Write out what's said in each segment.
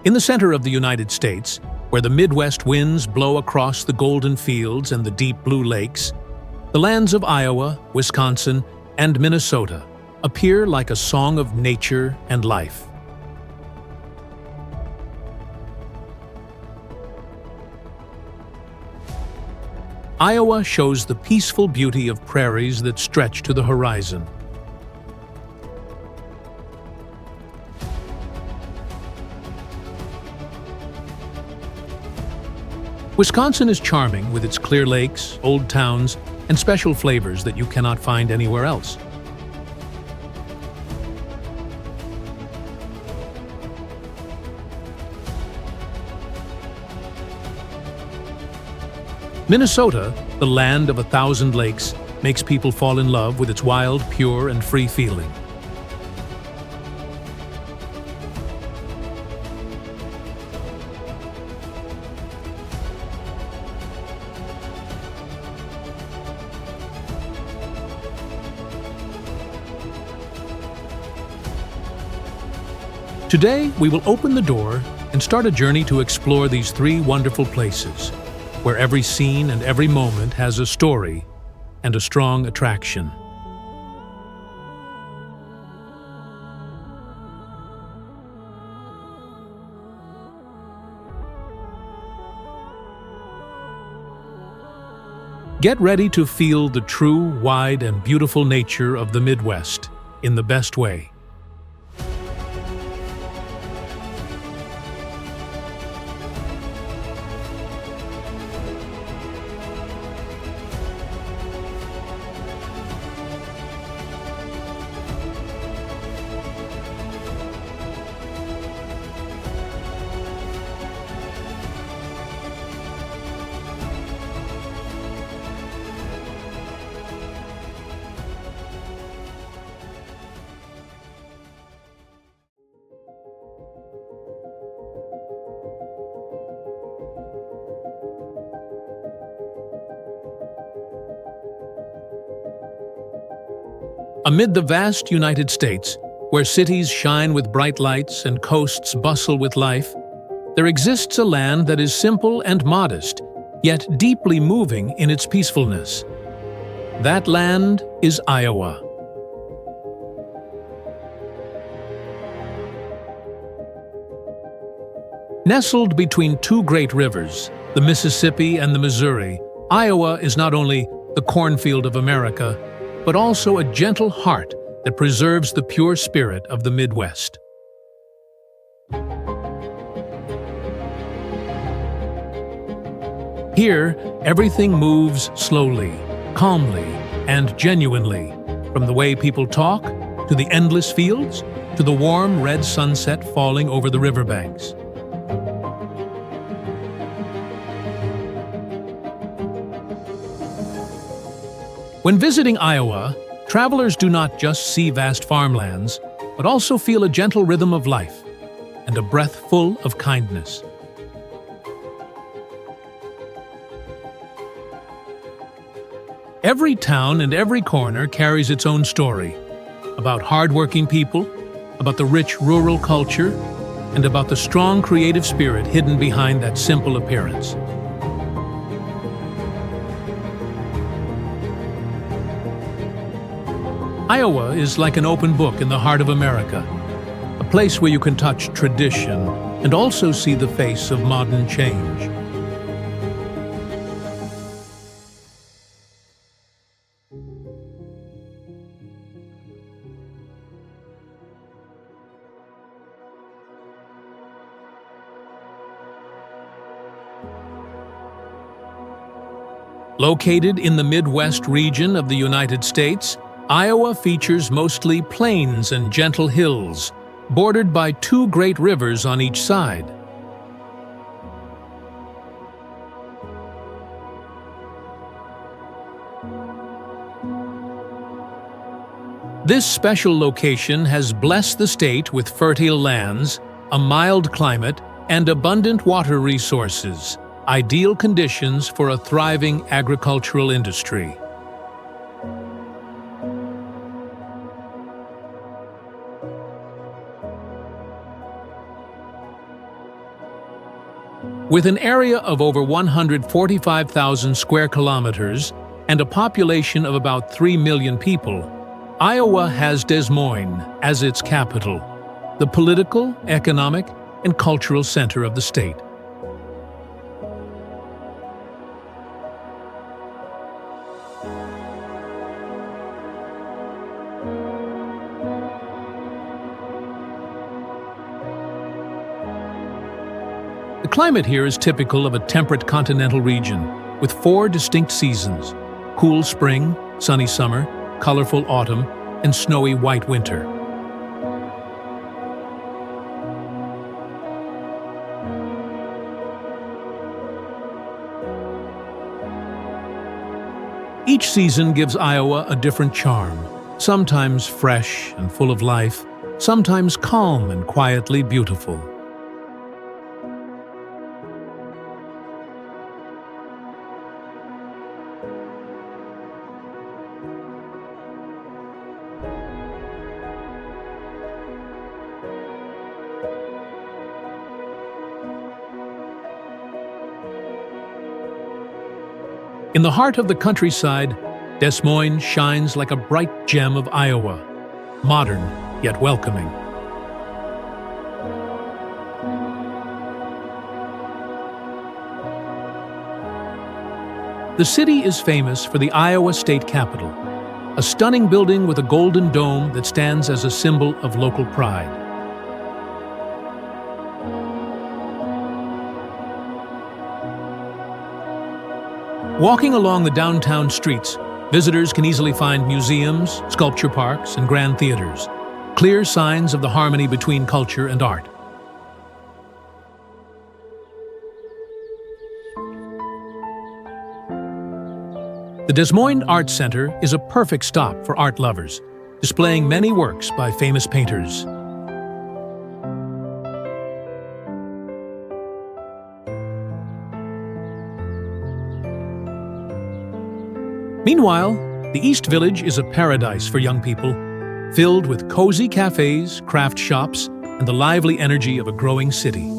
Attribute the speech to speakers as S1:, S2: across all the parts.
S1: In the center of the United States, where the Midwest winds blow across the golden fields and the deep blue lakes, the lands of Iowa, Wisconsin, and Minnesota appear like a song of nature and life. Iowa shows the peaceful beauty of prairies that stretch to the horizon. Wisconsin is charming with its clear lakes, old towns, and special flavors that you cannot find anywhere else. Minnesota, the land of 1,000 lakes, makes people fall in love with its wild, pure, and free feeling. Today, we will open the door and start a journey to explore these three wonderful places, where every scene and every moment has a story and a strong attraction. Get ready to feel the true, wide, and beautiful nature of the Midwest in the best way. Amid the vast United States, where cities shine with bright lights and coasts bustle with life, there exists a land that is simple and modest, yet deeply moving in its peacefulness. That land is Iowa. Nestled between two great rivers, the Mississippi and the Missouri, Iowa is not only the cornfield of America, but also a gentle heart that preserves the pure spirit of the Midwest. Here, everything moves slowly, calmly, and genuinely, from the way people talk, to the endless fields, to the warm red sunset falling over the riverbanks. When visiting Iowa, travelers do not just see vast farmlands, but also feel a gentle rhythm of life and a breath full of kindness. Every town and every corner carries its own story, about hardworking people, about the rich rural culture, and about the strong creative spirit hidden behind that simple appearance. Iowa is like an open book in the heart of America, a place where you can touch tradition and also see the face of modern change. Located in the Midwest region of the United States, Iowa features mostly plains and gentle hills, bordered by two great rivers on each side. This special location has blessed the state with fertile lands, a mild climate, and abundant water resources, ideal conditions for a thriving agricultural industry. With an area of over 145,000 square kilometers and a population of about 3 million people, Iowa has Des Moines as its capital, the political, economic, and cultural center of the state. The climate here is typical of a temperate continental region, with 4 distinct seasons: cool spring, sunny summer, colorful autumn, and snowy white winter. Each season gives Iowa a different charm, sometimes fresh and full of life, sometimes calm and quietly beautiful. In the heart of the countryside, Des Moines shines like a bright gem of Iowa, modern yet welcoming. The city is famous for the Iowa State Capitol, a stunning building with a golden dome that stands as a symbol of local pride. Walking along the downtown streets, visitors can easily find museums, sculpture parks, and grand theaters, clear signs of the harmony between culture and art. The Des Moines Arts Center is a perfect stop for art lovers, displaying many works by famous painters. Meanwhile, the East Village is a paradise for young people, filled with cozy cafes, craft shops, and the lively energy of a growing city.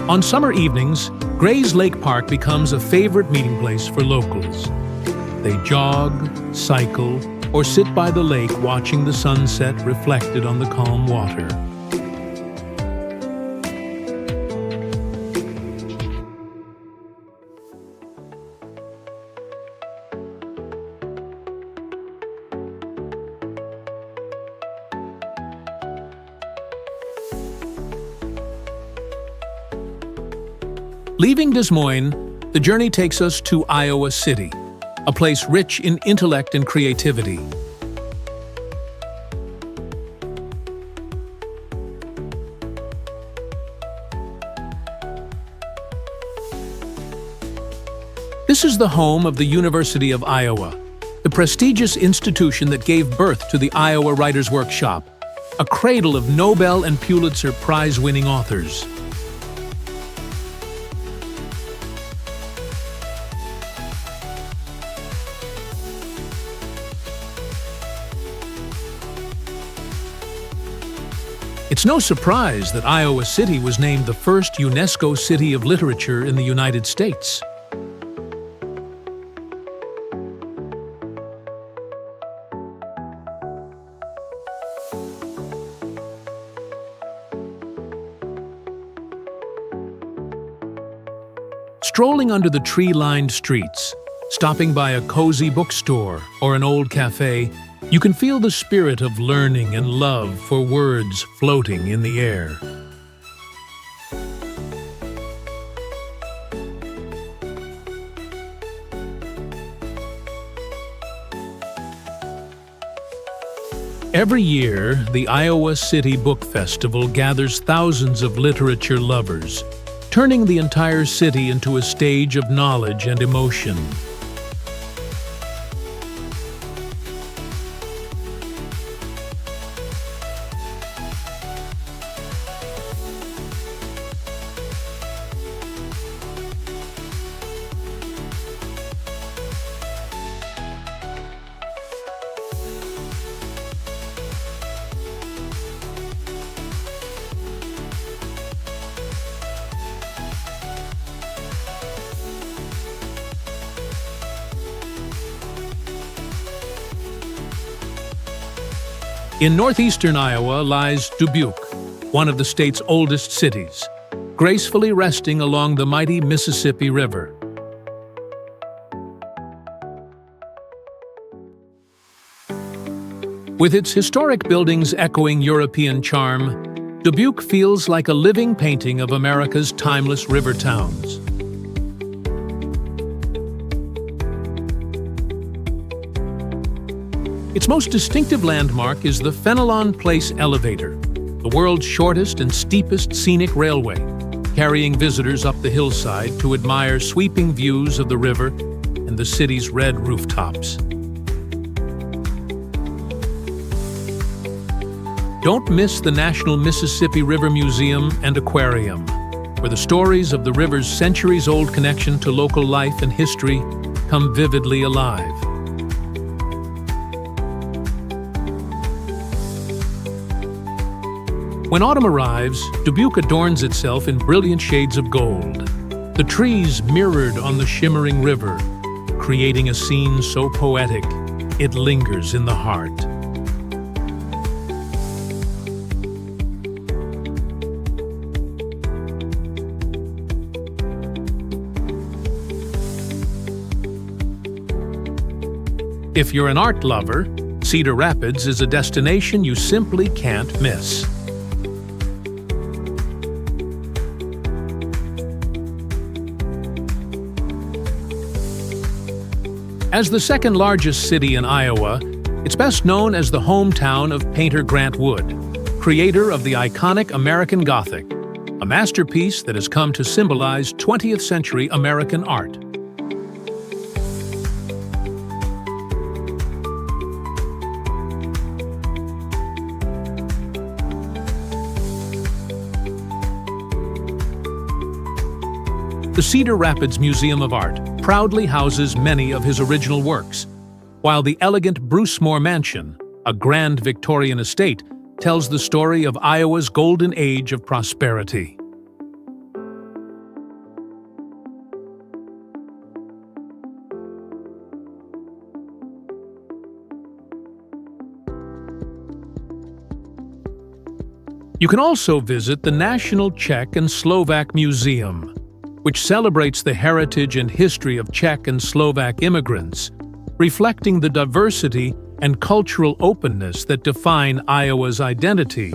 S1: On summer evenings, Gray's Lake Park becomes a favorite meeting place for locals. They jog, cycle, or sit by the lake watching the sunset reflected on the calm water. Leaving Des Moines, the journey takes us to Iowa City, a place rich in intellect and creativity. This is the home of the University of Iowa, the prestigious institution that gave birth to the Iowa Writers' Workshop, a cradle of Nobel and Pulitzer Prize-winning authors. It's no surprise that Iowa City was named the first UNESCO City of Literature in the United States. Strolling under the tree-lined streets, stopping by a cozy bookstore or an old cafe, you can feel the spirit of learning and love for words floating in the air. Every year, the Iowa City Book Festival gathers thousands of literature lovers, turning the entire city into a stage of knowledge and emotion. In northeastern Iowa lies Dubuque, one of the state's oldest cities, gracefully resting along the mighty Mississippi River. With its historic buildings echoing European charm, Dubuque feels like a living painting of America's timeless river towns. Its most distinctive landmark is the Fenelon Place Elevator, the world's shortest and steepest scenic railway, carrying visitors up the hillside to admire sweeping views of the river and the city's red rooftops. Don't miss the National Mississippi River Museum and Aquarium, where the stories of the river's centuries-old connection to local life and history come vividly alive. When autumn arrives, Dubuque adorns itself in brilliant shades of gold, the trees mirrored on the shimmering river, creating a scene so poetic it lingers in the heart. If you're an art lover, Cedar Rapids is a destination you simply can't miss. As the second largest city in Iowa, it's best known as the hometown of painter Grant Wood, creator of the iconic American Gothic, a masterpiece that has come to symbolize 20th century American art. The Cedar Rapids Museum of Art proudly houses many of his original works, while the elegant Brucemore Mansion, a grand Victorian estate, tells the story of Iowa's golden age of prosperity. You can also visit the National Czech and Slovak Museum, which celebrates the heritage and history of Czech and Slovak immigrants, reflecting the diversity and cultural openness that define Iowa's identity.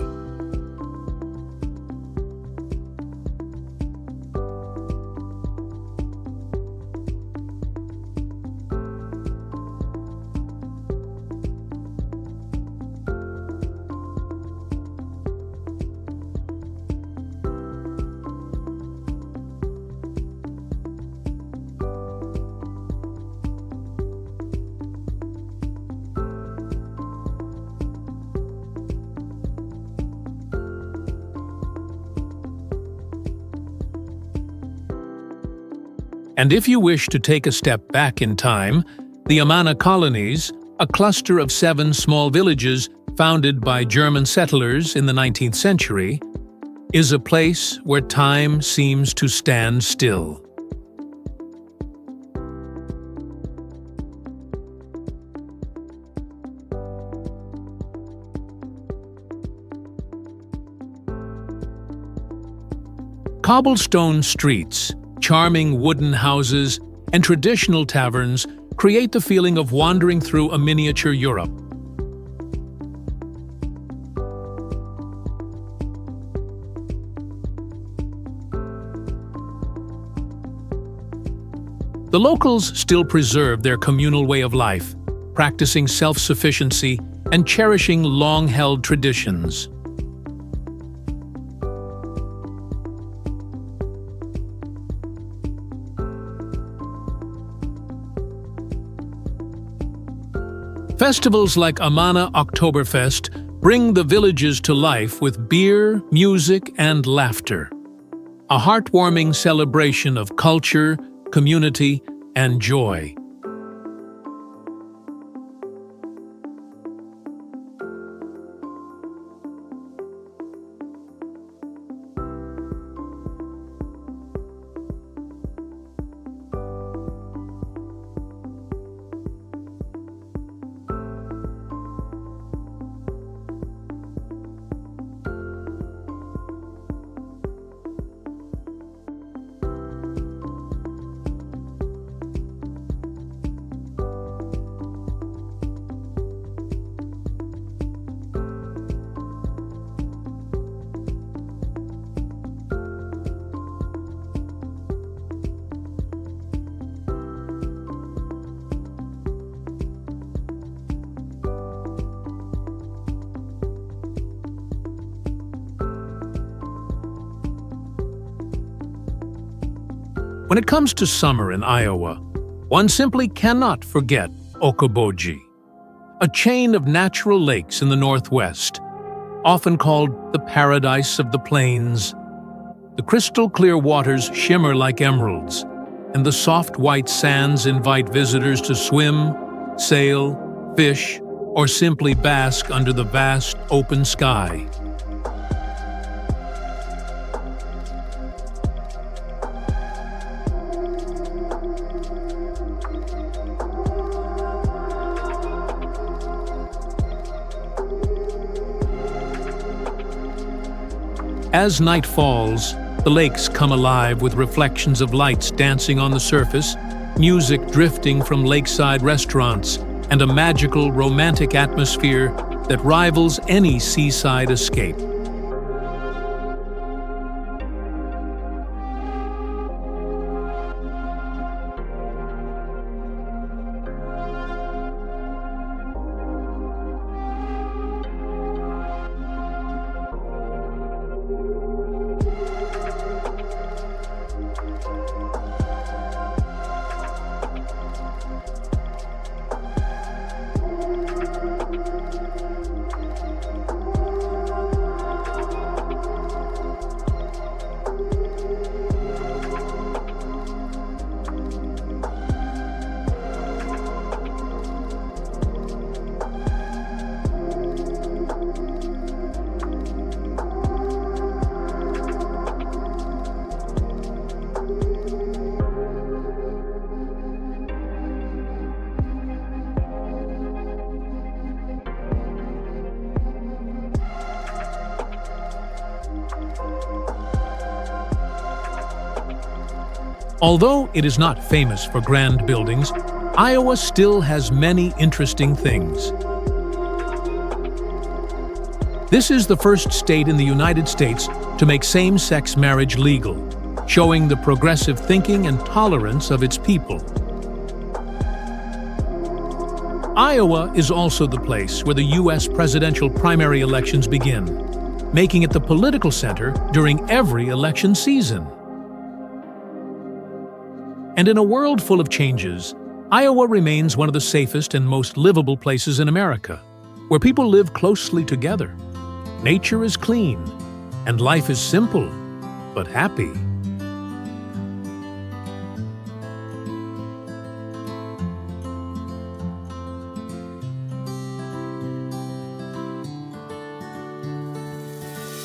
S1: And if you wish to take a step back in time, the Amana colonies, a cluster of 7 small villages founded by German settlers in the 19th century, is a place where time seems to stand still. Cobblestone streets, charming wooden houses, and traditional taverns create the feeling of wandering through a miniature Europe. The locals still preserve their communal way of life, practicing self-sufficiency and cherishing long-held traditions. Festivals like Amana Oktoberfest bring the villages to life with beer, music, and laughter. A heartwarming celebration of culture, community, and joy. When it comes to summer in Iowa, one simply cannot forget Okoboji, a chain of natural lakes in the northwest, often called the paradise of the plains. The crystal-clear waters shimmer like emeralds, and the soft white sands invite visitors to swim, sail, fish, or simply bask under the vast open sky. As night falls, the lakes come alive with reflections of lights dancing on the surface, music drifting from lakeside restaurants, and a magical, romantic atmosphere that rivals any seaside escape. Although it is not famous for grand buildings, Iowa still has many interesting things. This is the first state in the United States to make same-sex marriage legal, showing the progressive thinking and tolerance of its people. Iowa is also the place where the U.S. presidential primary elections begin, making it the political center during every election season. And in a world full of changes, Iowa remains one of the safest and most livable places in America, where people live closely together. Nature is clean, and life is simple, but happy.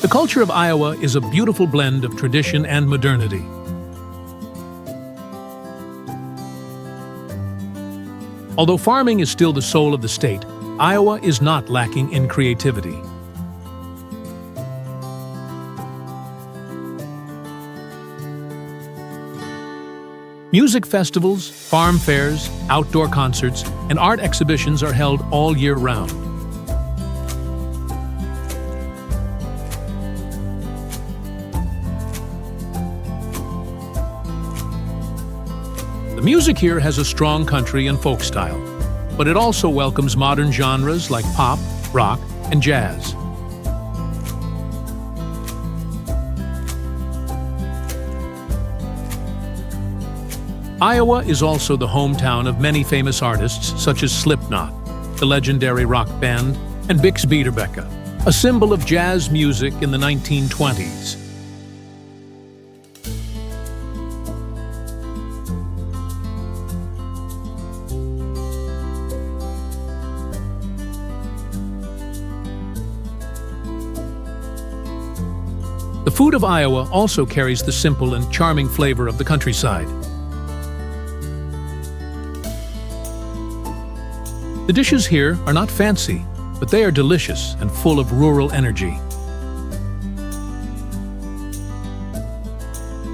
S1: The culture of Iowa is a beautiful blend of tradition and modernity. Although farming is still the soul of the state, Iowa is not lacking in creativity. Music festivals, farm fairs, outdoor concerts, and art exhibitions are held all year round. The music here has a strong country and folk style, but it also welcomes modern genres like pop, rock, and jazz. Iowa is also the hometown of many famous artists such as Slipknot, the legendary rock band, and Bix Beiderbecke, a symbol of jazz music in the 1920s. The food of Iowa also carries the simple and charming flavor of the countryside. The dishes here are not fancy, but they are delicious and full of rural energy.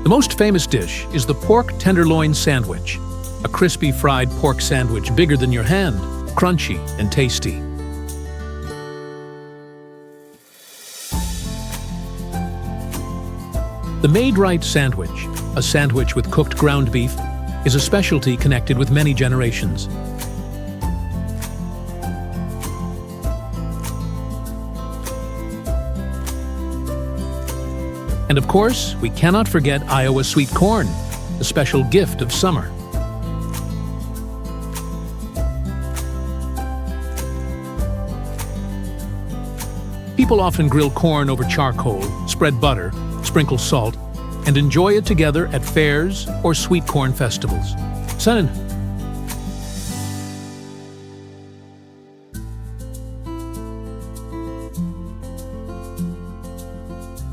S1: The most famous dish is the pork tenderloin sandwich, a crispy fried pork sandwich bigger than your hand, crunchy and tasty. The made-right sandwich, a sandwich with cooked ground beef, is a specialty connected with many generations. And of course, we cannot forget Iowa sweet corn, the special gift of summer. People often grill corn over charcoal, spread butter, sprinkle salt, and enjoy it together at fairs or sweet corn festivals. Son.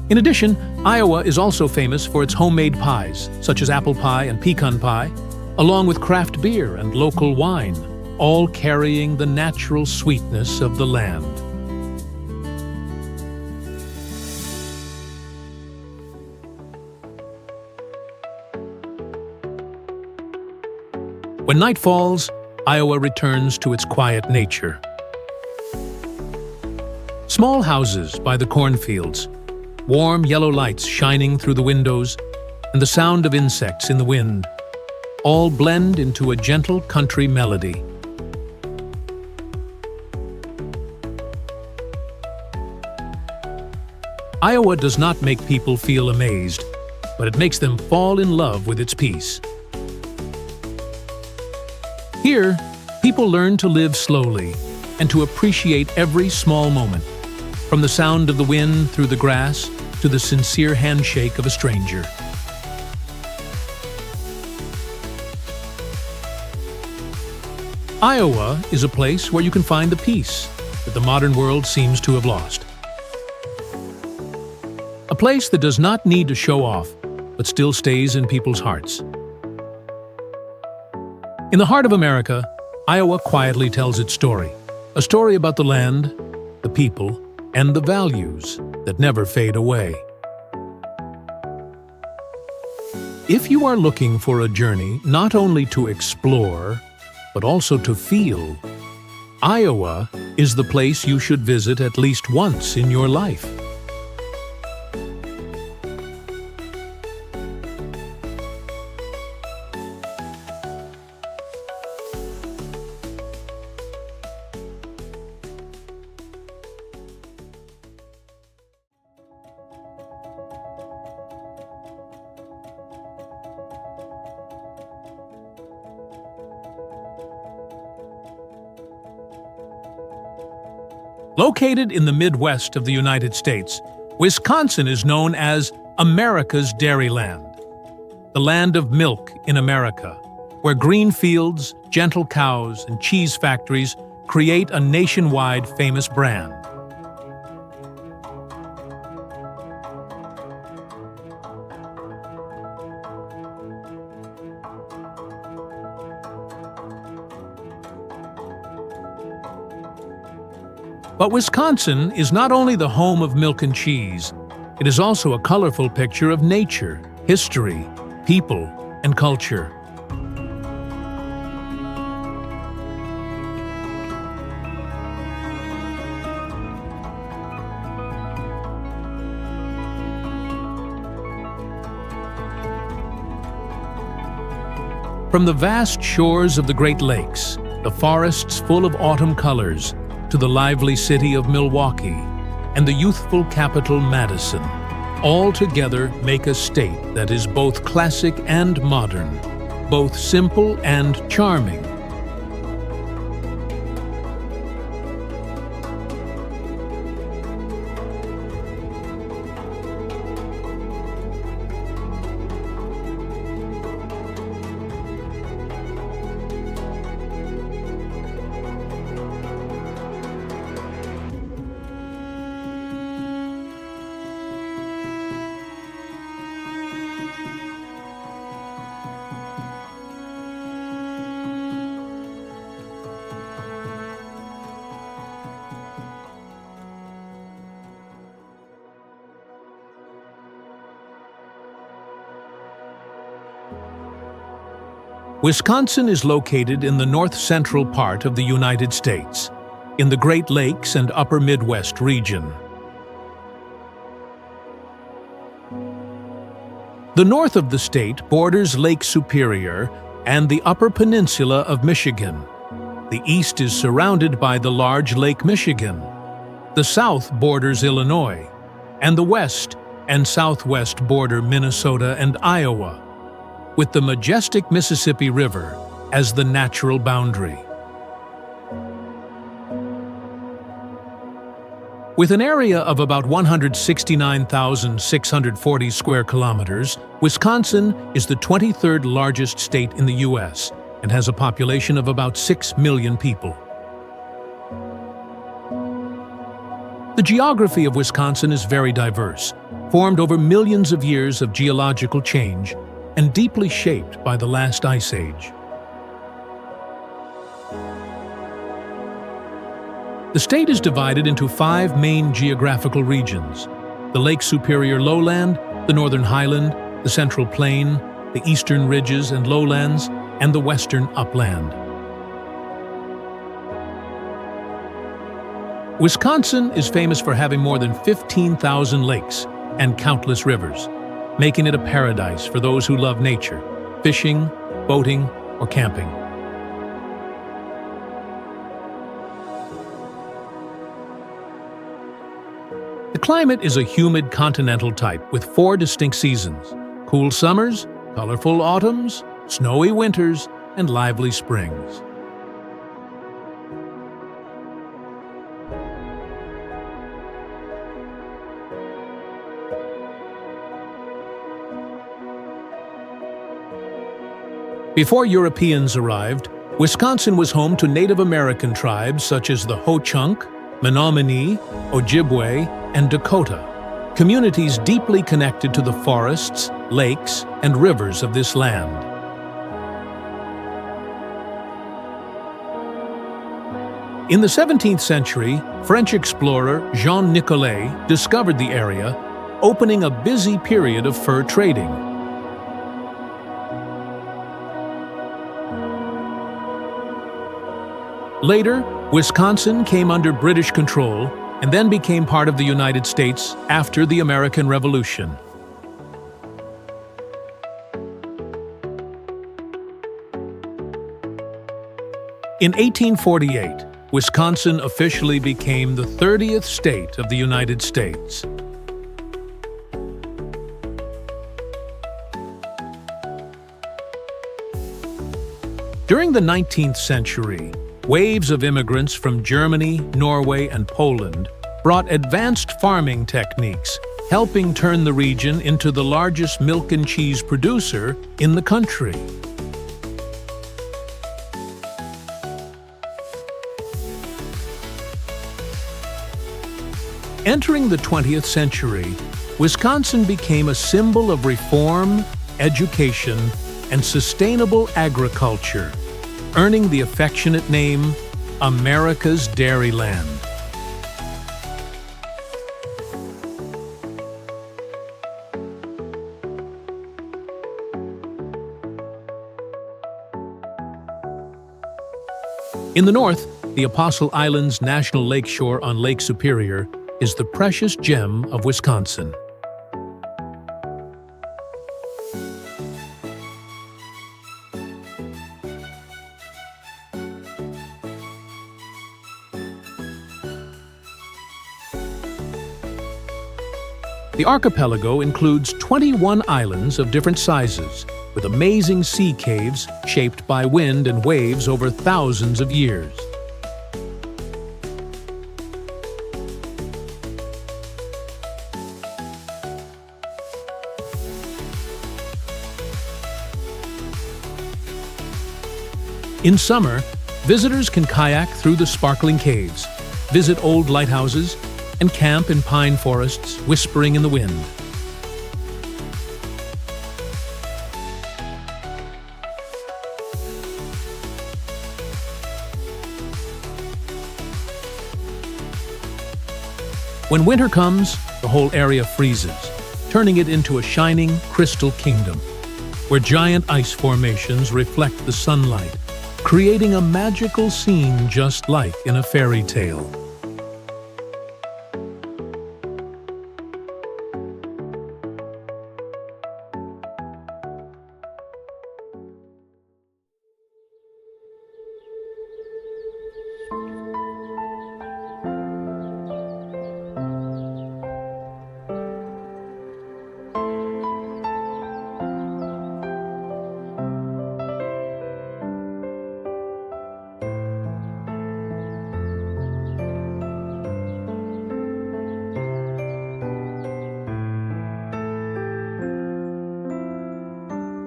S1: In addition, Iowa is also famous for its homemade pies, such as apple pie and pecan pie, along with craft beer and local wine, all carrying the natural sweetness of the land. When night falls, Iowa returns to its quiet nature. Small houses by the cornfields, warm yellow lights shining through the windows, and the sound of insects in the wind, all blend into a gentle country melody. Iowa does not make people feel amazed, but it makes them fall in love with its peace. Here, people learn to live slowly and to appreciate every small moment, from the sound of the wind through the grass to the sincere handshake of a stranger. Iowa is a place where you can find the peace that the modern world seems to have lost. A place that does not need to show off, but still stays in people's hearts. In the heart of America, Iowa quietly tells its story, a story about the land, the people, and the values that never fade away. If you are looking for a journey not only to explore, but also to feel, Iowa is the place you should visit at least once in your life. Located in the Midwest of the United States, Wisconsin is known as America's Dairyland, the land of milk in America, where green fields, gentle cows, and cheese factories create a nationwide famous brand. But Wisconsin is not only the home of milk and cheese, it is also a colorful picture of nature, history, people, and culture. From the vast shores of the Great Lakes, the forests full of autumn colors, to the lively city of Milwaukee and the youthful capital Madison, all together make a state that is both classic and modern, both simple and charming. Wisconsin is located in the north-central part of the United States, in the Great Lakes and Upper Midwest region. The north of the state borders Lake Superior and the Upper Peninsula of Michigan. The east is surrounded by the large Lake Michigan. The south borders Illinois, and the west and southwest border Minnesota and Iowa. with the majestic Mississippi River as the natural boundary. With an area of about 169,640 square kilometers, Wisconsin is the 23rd largest state in the U.S. and has a population of about 6 million people. The geography of Wisconsin is very diverse, formed over millions of years of geological change, and deeply shaped by the last ice age. The state is divided into 5 main geographical regions: the Lake Superior lowland, the Northern Highland, the Central Plain, the Eastern Ridges and Lowlands, and the Western Upland. Wisconsin is famous for having more than 15,000 lakes and countless rivers, making it a paradise for those who love nature, fishing, boating, or camping. The climate is a humid continental type with 4 distinct seasons: cool summers, colorful autumns, snowy winters, and lively springs. Before Europeans arrived, Wisconsin was home to Native American tribes such as the Ho-Chunk, Menominee, Ojibwe, and Dakota, communities deeply connected to the forests, lakes, and rivers of this land. In the 17th century, French explorer Jean Nicolet discovered the area, opening a busy period of fur trading. Later, Wisconsin came under British control and then became part of the United States after the American Revolution. In 1848, Wisconsin officially became the 30th state of the United States. During the 19th century, waves of immigrants from Germany, Norway, and Poland brought advanced farming techniques, helping turn the region into the largest milk and cheese producer in the country. Entering the 20th century, Wisconsin became a symbol of reform, education, and sustainable agriculture, earning the affectionate name America's Dairyland. In the north, the Apostle Islands National Lakeshore on Lake Superior is the precious gem of Wisconsin. The archipelago includes 21 islands of different sizes, with amazing sea caves shaped by wind and waves over thousands of years. In summer, visitors can kayak through the sparkling caves, visit old lighthouses, and camp in pine forests whispering in the wind. When winter comes, the whole area freezes, turning it into a shining crystal kingdom, where giant ice formations reflect the sunlight, creating a magical scene just like in a fairy tale.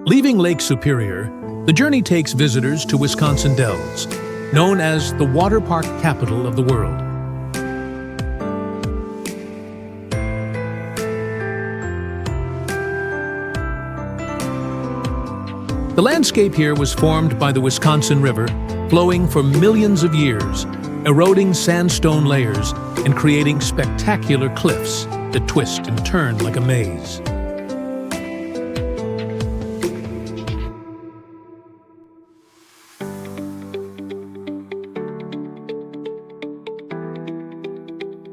S1: Leaving Lake Superior, the journey takes visitors to Wisconsin Dells, known as the water park capital of the world. The landscape here was formed by the Wisconsin River, flowing for millions of years, eroding sandstone layers and creating spectacular cliffs that twist and turn like a maze.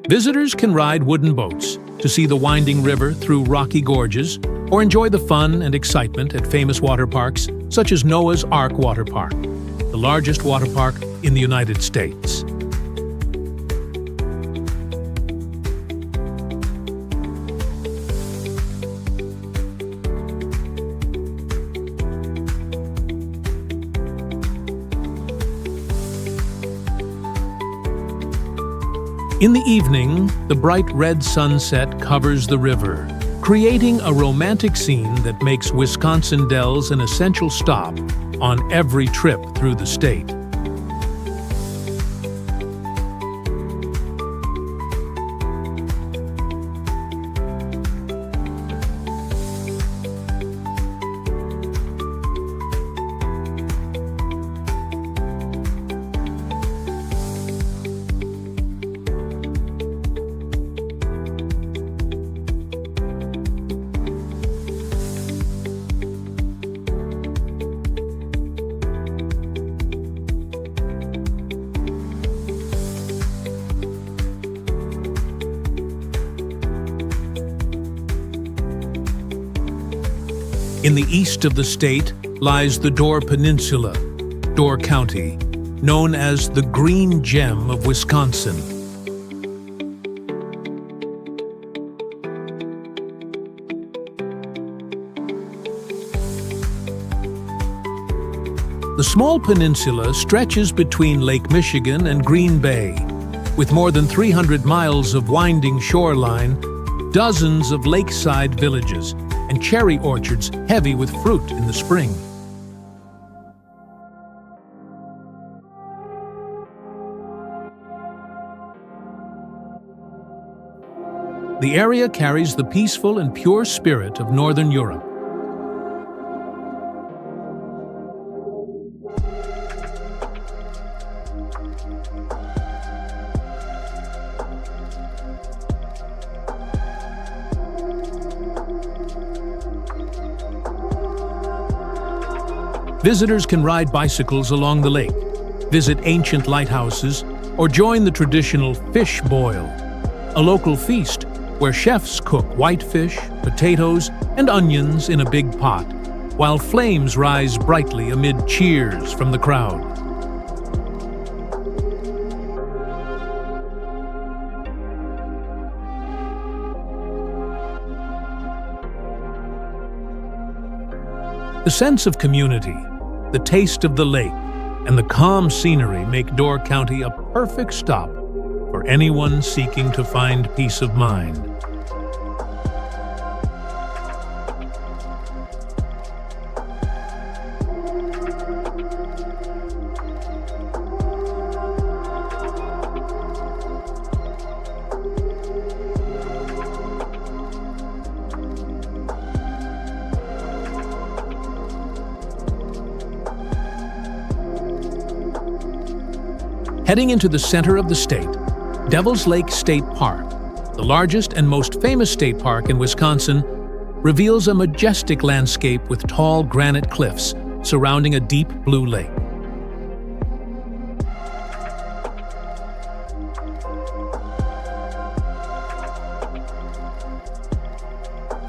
S1: Visitors can ride wooden boats to see the winding river through rocky gorges or enjoy the fun and excitement at famous water parks such as Noah's Ark Water Park, the largest water park in the United States. In the evening, the bright red sunset covers the river, creating a romantic scene that makes Wisconsin Dells an essential stop on every trip through the state. In the east of the state lies the Door Peninsula, Door County, known as the Green Gem of Wisconsin. The small peninsula stretches between Lake Michigan and Green Bay, with more than 300 miles of winding shoreline, dozens of lakeside villages, and cherry orchards heavy with fruit in the spring. The area carries the peaceful and pure spirit of Northern Europe. Visitors can ride bicycles along the lake, visit ancient lighthouses, or join the traditional fish boil, a local feast where chefs cook whitefish, potatoes, and onions in a big pot, while flames rise brightly amid cheers from the crowd. The sense of community, the taste of the lake, and the calm scenery make Door County a perfect stop for anyone seeking to find peace of mind. Heading into the center of the state, Devil's Lake State Park, the largest and most famous state park in Wisconsin, reveals a majestic landscape with tall granite cliffs surrounding a deep blue lake.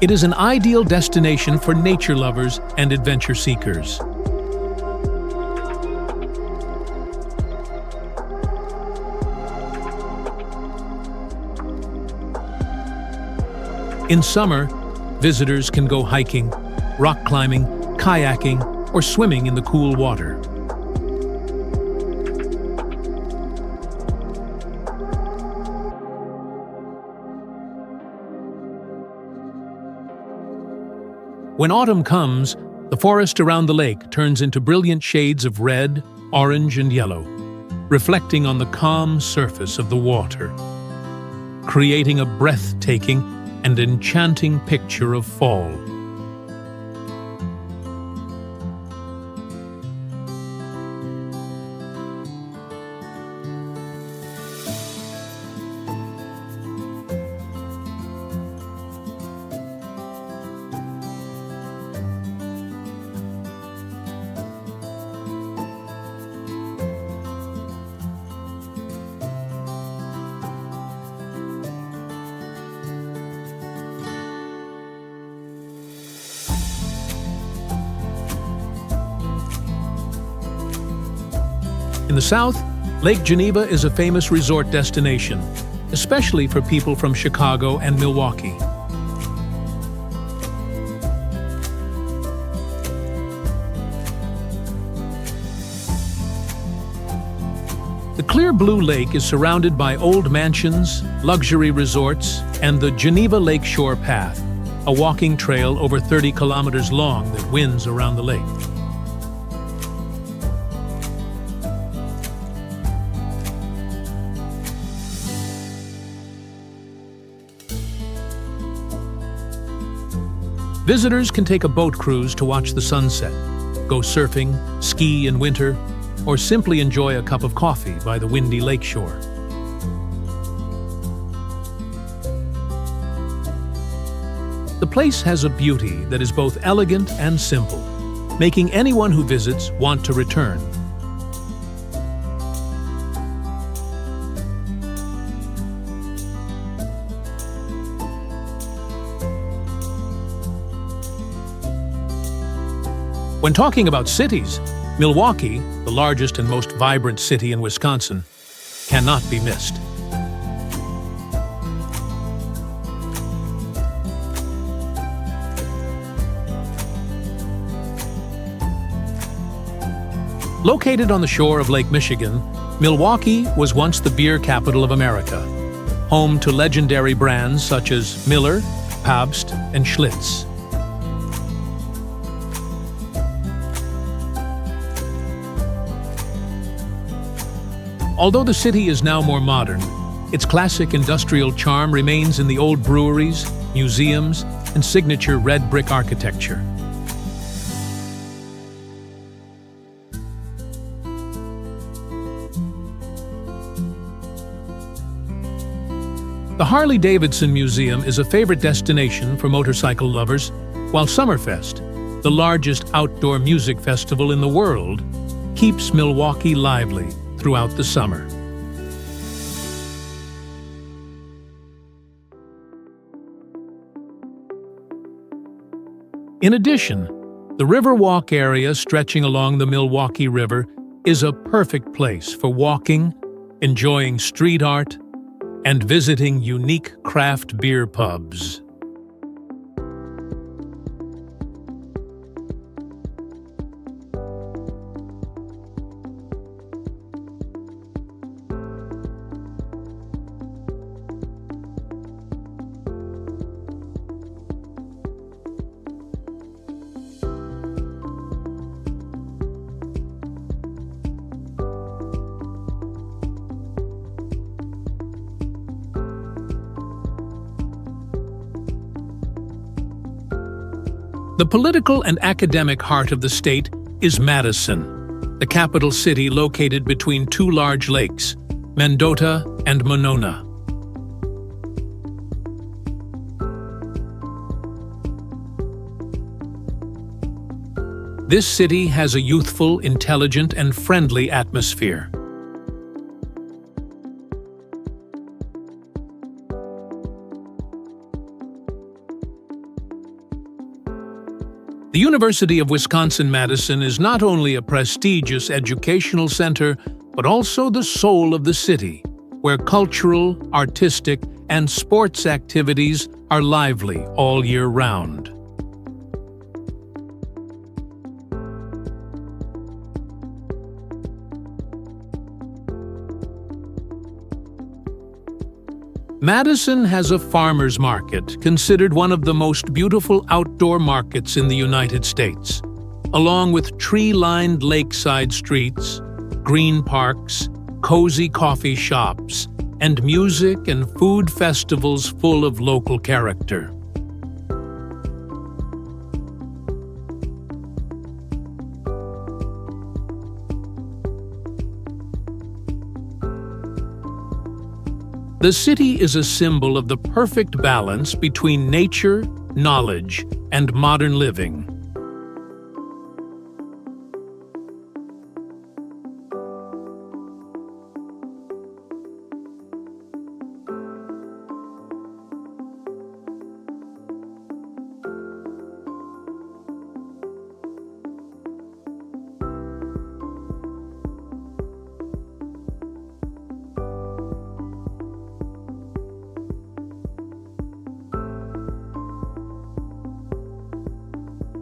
S1: It is an ideal destination for nature lovers and adventure seekers. In summer, visitors can go hiking, rock climbing, kayaking, or swimming in the cool water. When autumn comes, The forest around the lake turns into brilliant shades of red, orange, and yellow, reflecting on the calm surface of the water, creating a breathtaking and enchanting picture of fall. In the south, Lake Geneva is a famous resort destination, especially for people from Chicago and Milwaukee. The clear blue lake is surrounded by old mansions, luxury resorts, and the Geneva Lakeshore Path, a walking trail over 30 kilometers long that winds around the lake. Visitors can take a boat cruise to watch the sunset, go surfing, ski in winter, or simply enjoy a cup of coffee by the windy lakeshore. The place has a beauty that is both elegant and simple, making anyone who visits want to return. When talking about cities, Milwaukee, the largest and most vibrant city in Wisconsin, cannot be missed. Located on the shore of Lake Michigan, Milwaukee was once the beer capital of America, home to legendary brands such as Miller, Pabst, and Schlitz. Although the city is now more modern, its classic industrial charm remains in the old breweries, museums, and signature red brick architecture. The Harley-Davidson Museum is a favorite destination for motorcycle lovers, while Summerfest, the largest outdoor music festival in the world, keeps Milwaukee lively throughout the summer. In addition, the Riverwalk area stretching along the Milwaukee River is a perfect place for walking, enjoying street art, and visiting unique craft beer pubs. The political and academic heart of the state is Madison, the capital city located between two large lakes, Mendota and Monona. This city has a youthful, intelligent, and friendly atmosphere. The University of Wisconsin-Madison is not only a prestigious educational center, but also the soul of the city, where cultural, artistic, and sports activities are lively all year round. Madison has a farmers market, considered one of the most beautiful outdoor markets in the United States. along with tree-lined lakeside streets, green parks, cozy coffee shops, and music and food festivals full of local character. The city is a symbol of the perfect balance between nature, knowledge, and modern living.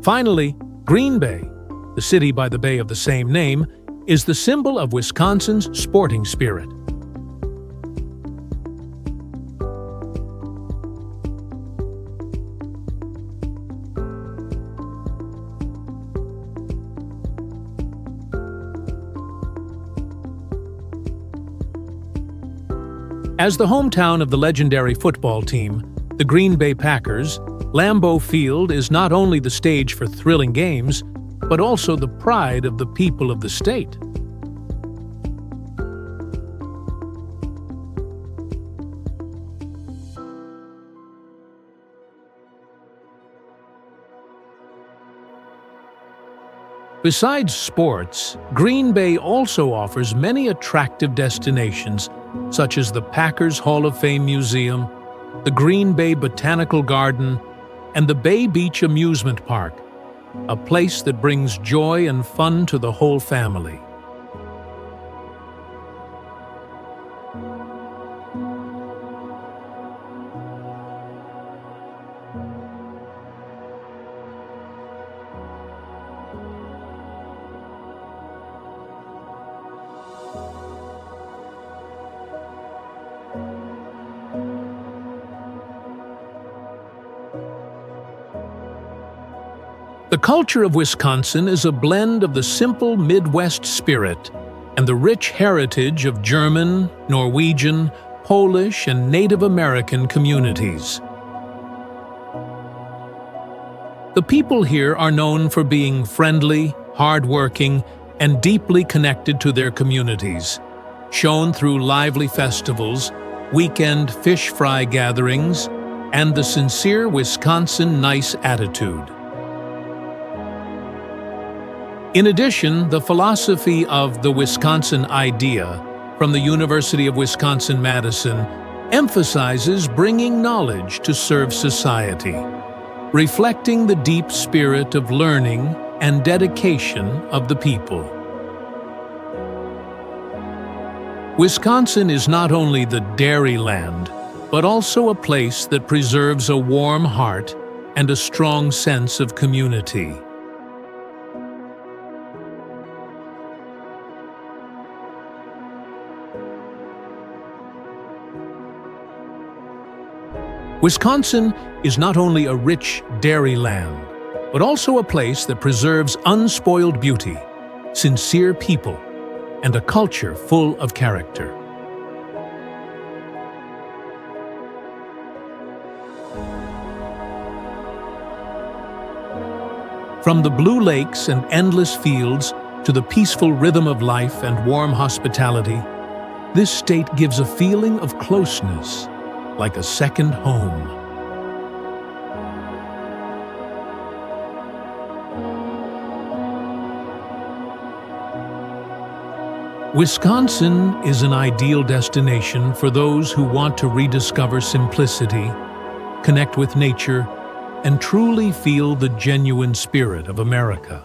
S1: Finally, Green Bay, the city by the bay of the same name, is the symbol of Wisconsin's sporting spirit. As the hometown of the legendary football team, the Green Bay Packers, Lambeau Field is not only the stage for thrilling games, but also the pride of the people of the state. Besides sports, Green Bay also offers many attractive destinations, such as the Packers Hall of Fame Museum, the Green Bay Botanical Garden, and the Bay Beach Amusement Park, a place that brings joy and fun to the whole family. The culture of Wisconsin is a blend of the simple Midwest spirit and the rich heritage of German, Norwegian, Polish, and Native American communities. The people here are known for being friendly, hardworking, and deeply connected to their communities, shown through lively festivals, weekend fish fry gatherings, and the sincere Wisconsin nice attitude. In addition, the philosophy of the Wisconsin Idea from the University of Wisconsin-Madison emphasizes bringing knowledge to serve society, reflecting the deep spirit of learning and dedication of the people. Wisconsin is not only the dairy land, but also a place that preserves a warm heart and a strong sense of community. Wisconsin is not only a rich dairy land, but also a place that preserves unspoiled beauty, sincere people, and a culture full of character. From the blue lakes and endless fields to the peaceful rhythm of life and warm hospitality, this state gives a feeling of closeness, like a second home. Wisconsin is an ideal destination for those who want to rediscover simplicity, connect with nature, and truly feel the genuine spirit of America.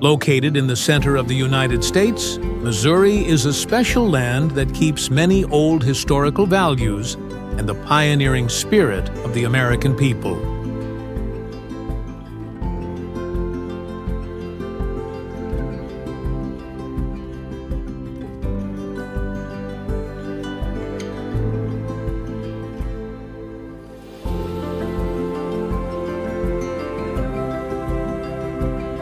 S1: Located in the center of the United States, Missouri is a special land that keeps many old historical values and the pioneering spirit of the American people.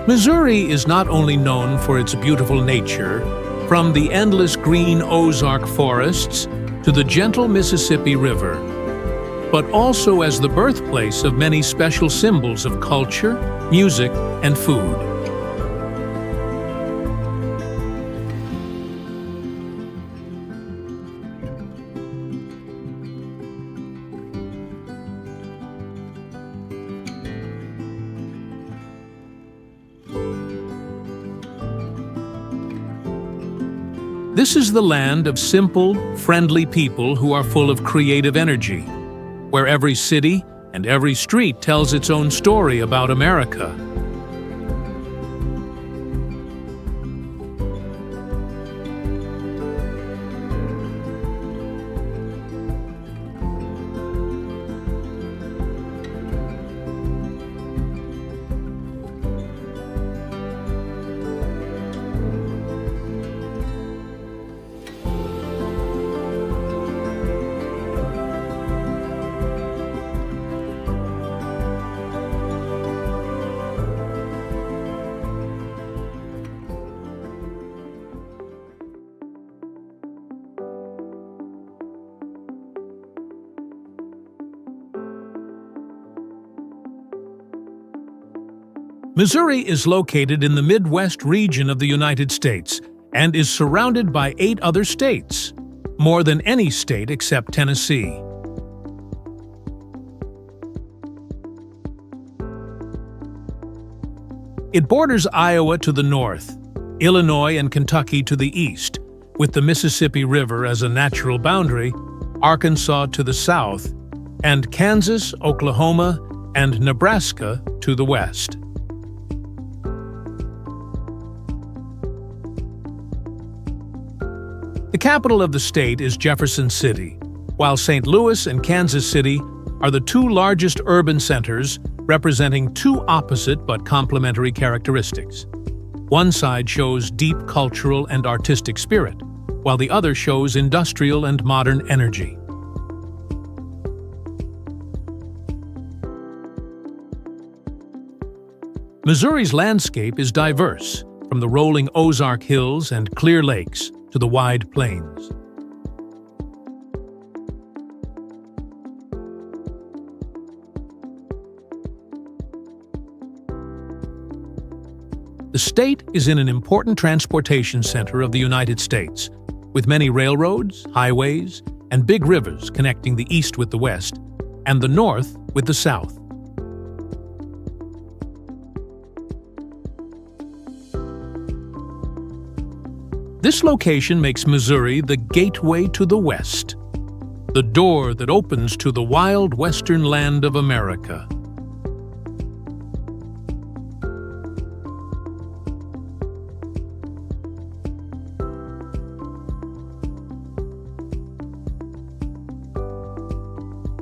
S1: Missouri is not only known for its beautiful nature, from the endless green Ozark forests to the gentle Mississippi River, but also as the birthplace of many special symbols of culture, music, and food. This is the land of simple, friendly people who are full of creative energy, where every city and every street tells its own story about America. Missouri is located in the Midwest region of the United States and is surrounded by 8 other states, more than any state except Tennessee. It borders Iowa to the north, Illinois and Kentucky to the east, with the Mississippi River as a natural boundary, Arkansas to the south, and Kansas, Oklahoma, and Nebraska to the west. The capital of the state is Jefferson City, while St. Louis and Kansas City are the 2 largest urban centers representing 2 opposite but complementary characteristics. One side shows deep cultural and artistic spirit, while the other shows industrial and modern energy. Missouri's landscape is diverse, from the rolling Ozark Hills and clear lakes to the wide plains. The state is in an important transportation center of the United States, with many railroads, highways, and big rivers connecting the east with the west, and the north with the south. This location makes Missouri the gateway to the West, the door that opens to the wild western land of America.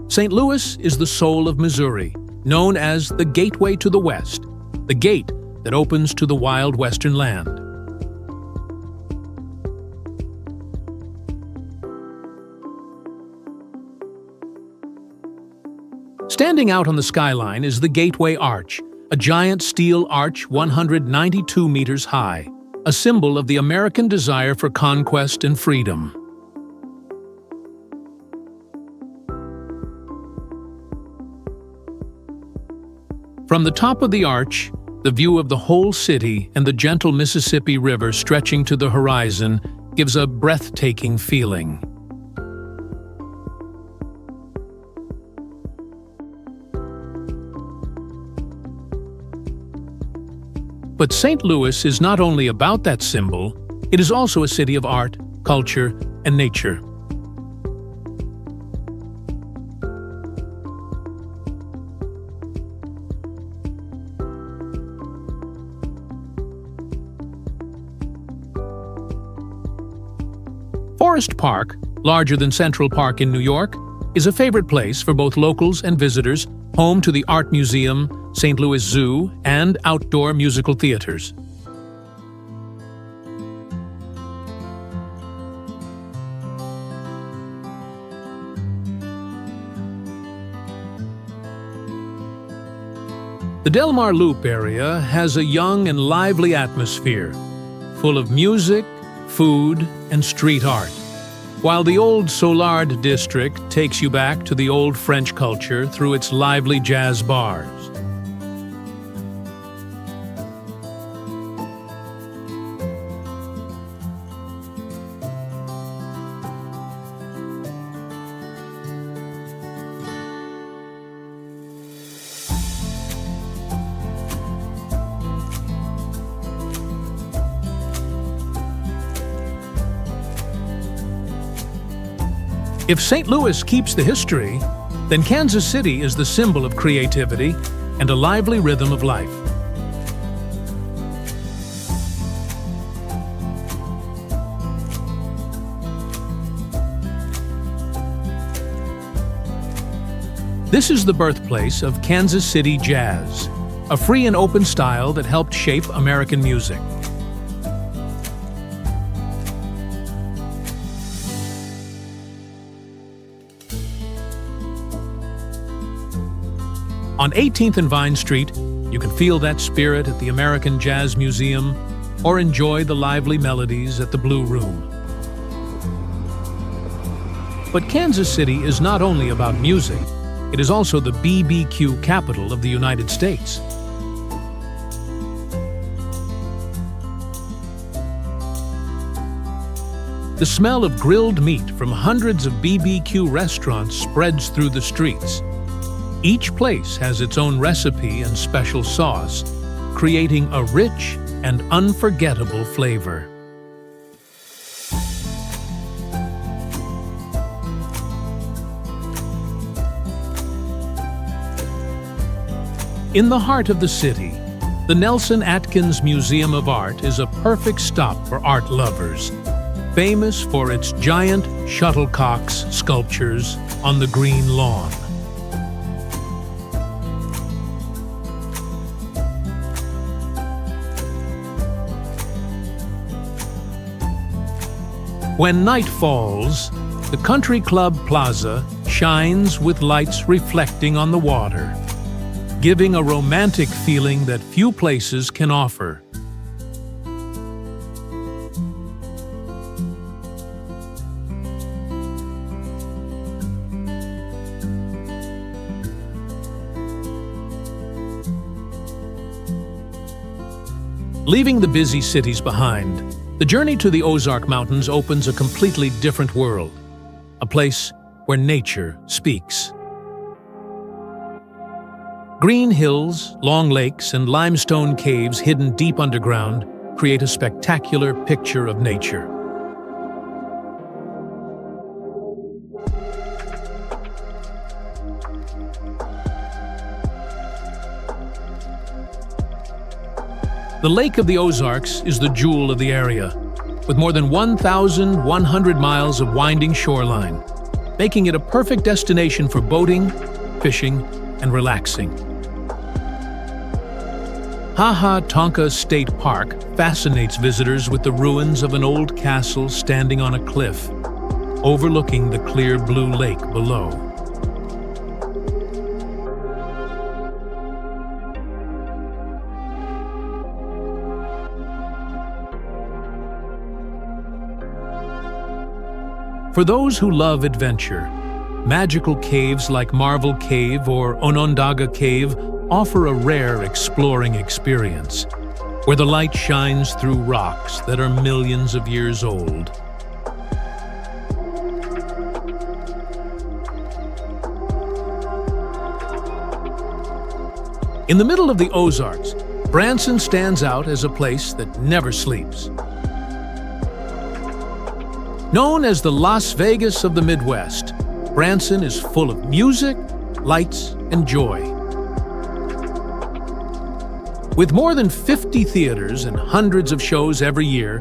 S1: St. Louis is the soul of Missouri, known as the gateway to the West, the gate that opens to the wild western land. Standing out on the skyline is the Gateway Arch, a giant steel arch 192 meters high, a symbol of the American desire for conquest and freedom. From the top of the arch, the view of the whole city and the gentle Mississippi River stretching to the horizon gives a breathtaking feeling. But St. Louis is not only about that symbol, it is also a city of art, culture, and nature. Forest Park, larger than Central Park in New York, is a favorite place for both locals and visitors, home to the Art Museum, St. Louis Zoo, and outdoor musical theaters. The Del Mar Loop area has a young and lively atmosphere, full of music, food, and street art, while the old Soulard district takes you back to the old French culture through its lively jazz bars. If St. Louis keeps the history, then Kansas City is the symbol of creativity and a lively rhythm of life. This is the birthplace of Kansas City jazz, a free and open style that helped shape American music. On 18th and Vine Street, you can feel that spirit at the American Jazz Museum or enjoy the lively melodies at the Blue Room. But Kansas City is not only about music, it is also the BBQ capital of the United States. The smell of grilled meat from hundreds of BBQ restaurants spreads through the streets. Each place has its own recipe and special sauce, creating a rich and unforgettable flavor. In the heart of the city, the Nelson Atkins Museum of Art is a perfect stop for art lovers, famous for its giant shuttlecocks sculptures on the green lawn. When night falls, the Country Club Plaza shines with lights reflecting on the water, giving a romantic feeling that few places can offer. Leaving the busy cities behind, the journey to the Ozark Mountains opens a completely different world, a place where nature speaks. Green hills, long lakes, and limestone caves hidden deep underground create a spectacular picture of nature. The Lake of the Ozarks is the jewel of the area, with more than 1,100 miles of winding shoreline, making it a perfect destination for boating, fishing, and relaxing. Ha Tonka State Park fascinates visitors with the ruins of an old castle standing on a cliff, overlooking the clear blue lake below. For those who love adventure, magical caves like Marvel Cave or Onondaga Cave offer a rare exploring experience, where the light shines through rocks that are millions of years old. In the middle of the Ozarks, Branson stands out as a place that never sleeps. Known as the Las Vegas of the Midwest, Branson is full of music, lights, and joy. With more than 50 theaters and hundreds of shows every year,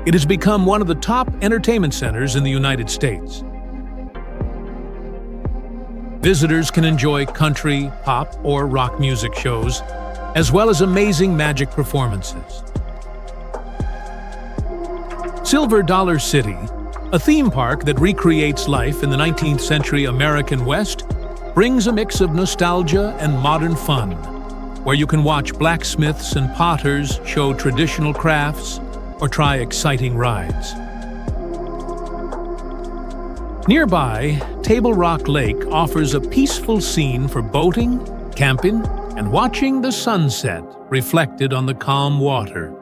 S1: It has become one of the top entertainment centers in the United States. Visitors can enjoy country, pop, or rock music shows, as well as amazing magic performances. Silver Dollar City, a theme park that recreates life in the 19th century American West, brings a mix of nostalgia and modern fun, where you can watch blacksmiths and potters show traditional crafts or try exciting rides. Nearby, Table Rock Lake offers a peaceful scene for boating, camping, and watching the sunset reflected on the calm water.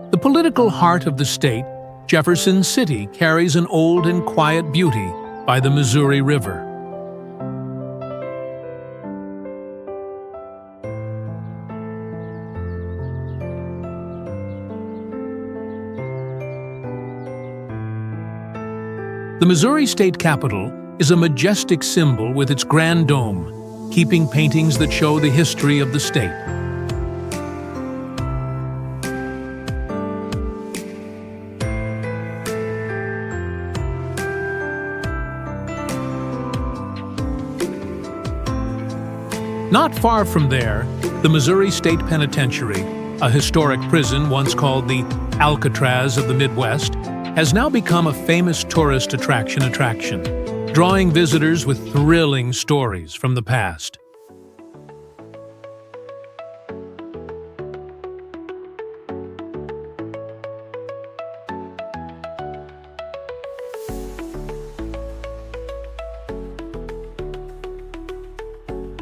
S1: The political heart of the state, Jefferson City, carries an old and quiet beauty by the Missouri River. The Missouri State Capitol is a majestic symbol with its grand dome, keeping paintings that show the history of the state. Not far from there, the Missouri State Penitentiary, a historic prison once called the Alcatraz of the Midwest, has now become a famous tourist attraction, drawing visitors with thrilling stories from the past.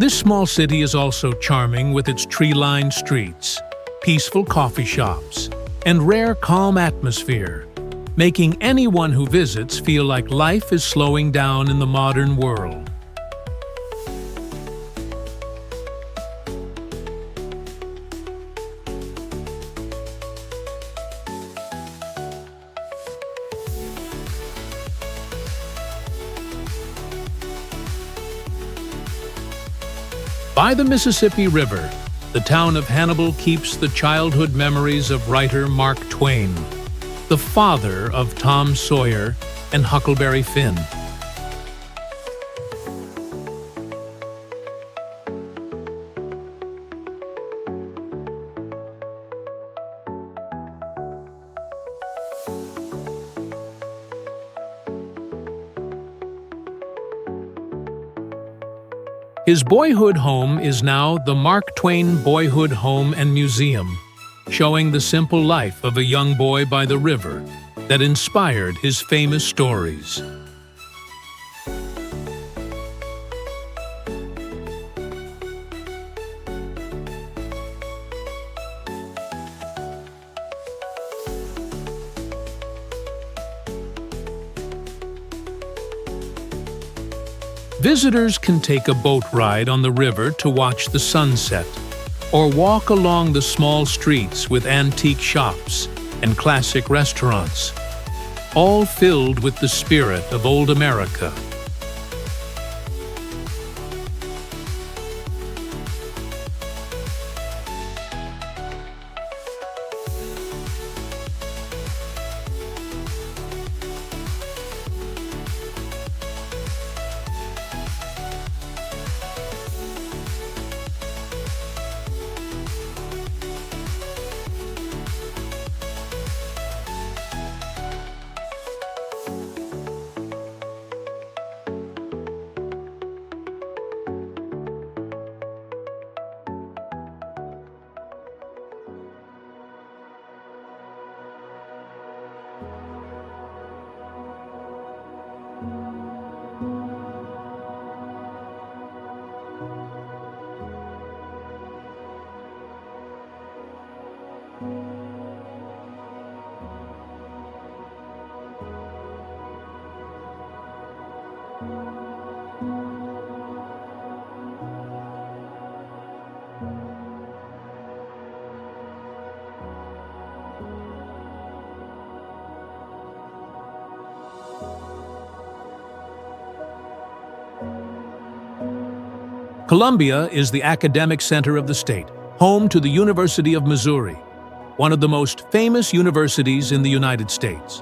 S1: This small city is also charming with its tree-lined streets, peaceful coffee shops, and rare calm atmosphere, making anyone who visits feel like life is slowing down in the modern world. By the Mississippi River, the town of Hannibal keeps the childhood memories of writer Mark Twain, the father of Tom Sawyer and Huckleberry Finn. His boyhood home is now the Mark Twain Boyhood Home and Museum, showing the simple life of a young boy by the river that inspired his famous stories. Visitors can take a boat ride on the river to watch the sunset, or walk along the small streets with antique shops and classic restaurants, all filled with the spirit of old America. Columbia is the academic center of the state, home to the University of Missouri, one of the most famous universities in the United States.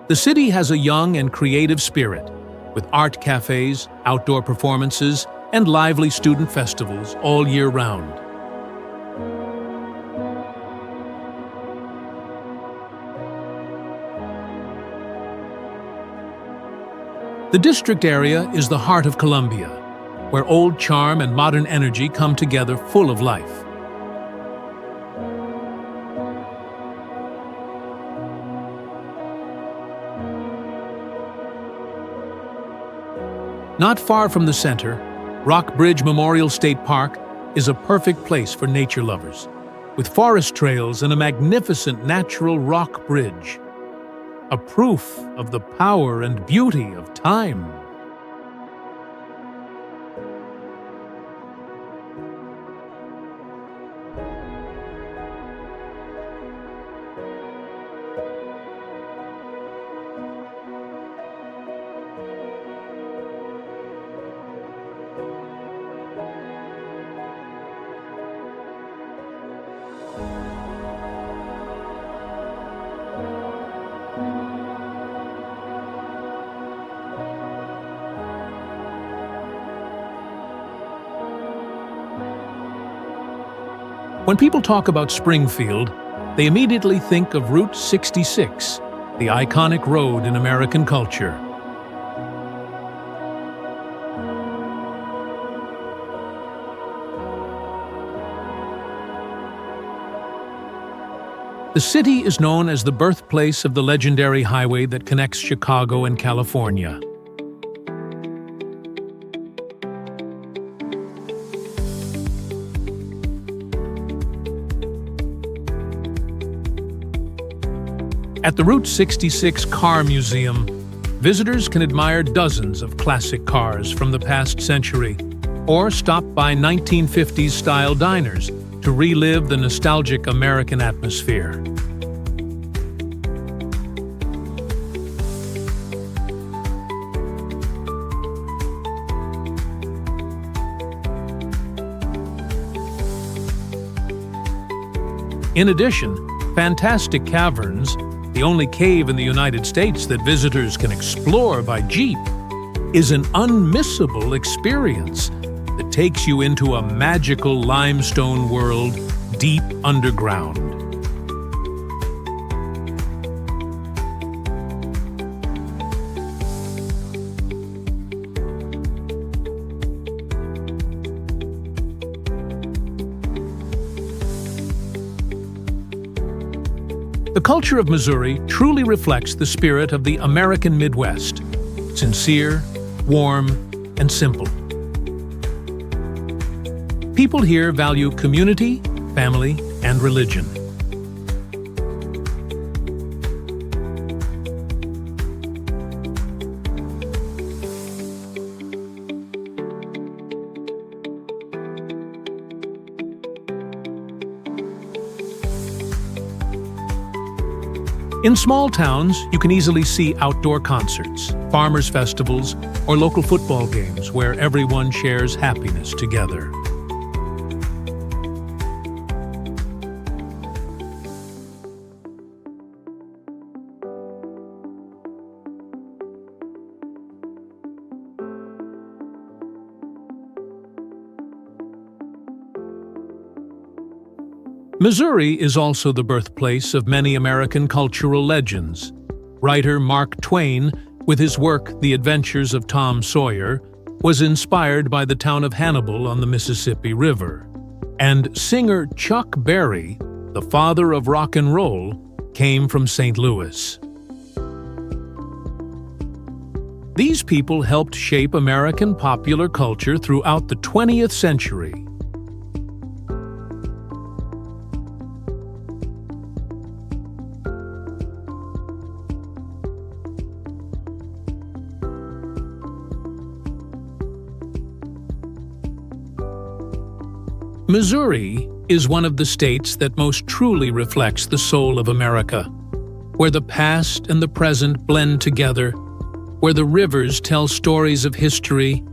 S1: The city has a young and creative spirit, with art cafes, outdoor performances, and lively student festivals all year round. The district area is the heart of Columbia, where old charm and modern energy come together full of life. Not far from the center, Rock Bridge Memorial State Park is a perfect place for nature lovers, with forest trails and a magnificent natural rock bridge, a proof of the power and beauty of time. When people talk about Springfield, they immediately think of Route 66, the iconic road in American culture. The city is known as the birthplace of the legendary highway that connects Chicago and California. At the Route 66 Car Museum, visitors can admire dozens of classic cars from the past century, or stop by 1950s-style diners to relive the nostalgic American atmosphere. In addition, Fantastic Caverns, the only cave in the United States that visitors can explore by jeep, is an unmissable experience that takes you into a magical limestone world deep underground. The culture of Missouri truly reflects the spirit of the American Midwest, sincere, warm, and simple. People here value community, family, and religion. In small towns, you can easily see outdoor concerts, farmers' festivals, or local football games where everyone shares happiness together. Missouri is also the birthplace of many American cultural legends. Writer Mark Twain, with his work The Adventures of Tom Sawyer, was inspired by the town of Hannibal on the Mississippi River. And singer Chuck Berry, the father of rock and roll, came from St. Louis. These people helped shape American popular culture throughout the 20th century. Missouri is one of the states that most truly reflects the soul of America, where the past and the present blend together, where the rivers tell stories of history,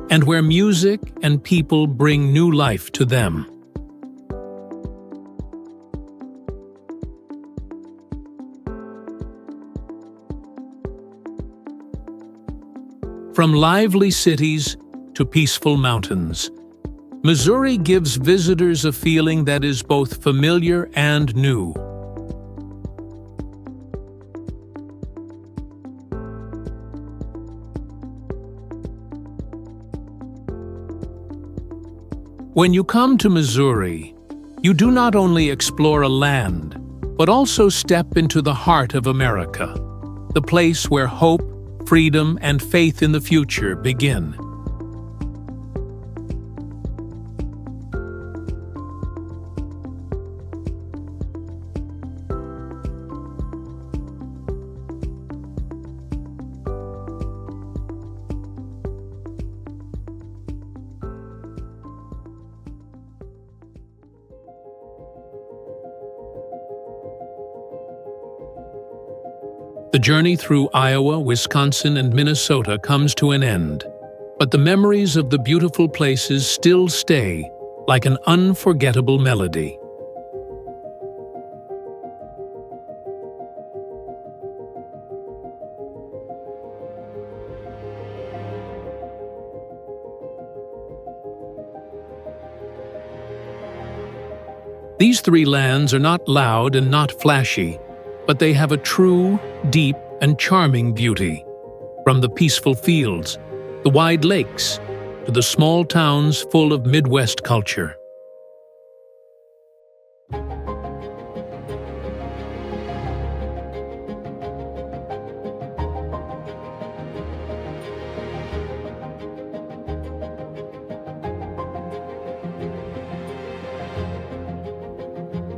S1: and where music and people bring new life to them. From lively cities to peaceful mountains, Missouri gives visitors a feeling that is both familiar and new. When you come to Missouri, you do not only explore a land, but also step into the heart of America, the place where hope, freedom, and faith in the future begin. The journey through Iowa, Wisconsin, and Minnesota comes to an end, but the memories of the beautiful places still stay like an unforgettable melody. These three lands are not loud and not flashy, but they have a true, deep, and charming beauty. From the peaceful fields, the wide lakes, to the small towns full of Midwest culture.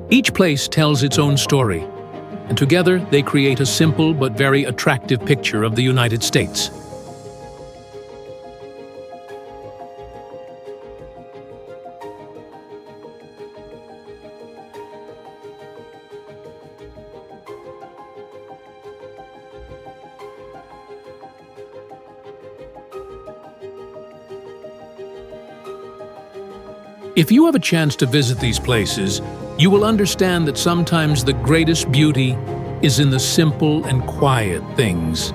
S1: Each place tells its own story, and together they create a simple but very attractive picture of the United States. If you have a chance to visit these places, you will understand that sometimes the greatest beauty is in the simple and quiet things.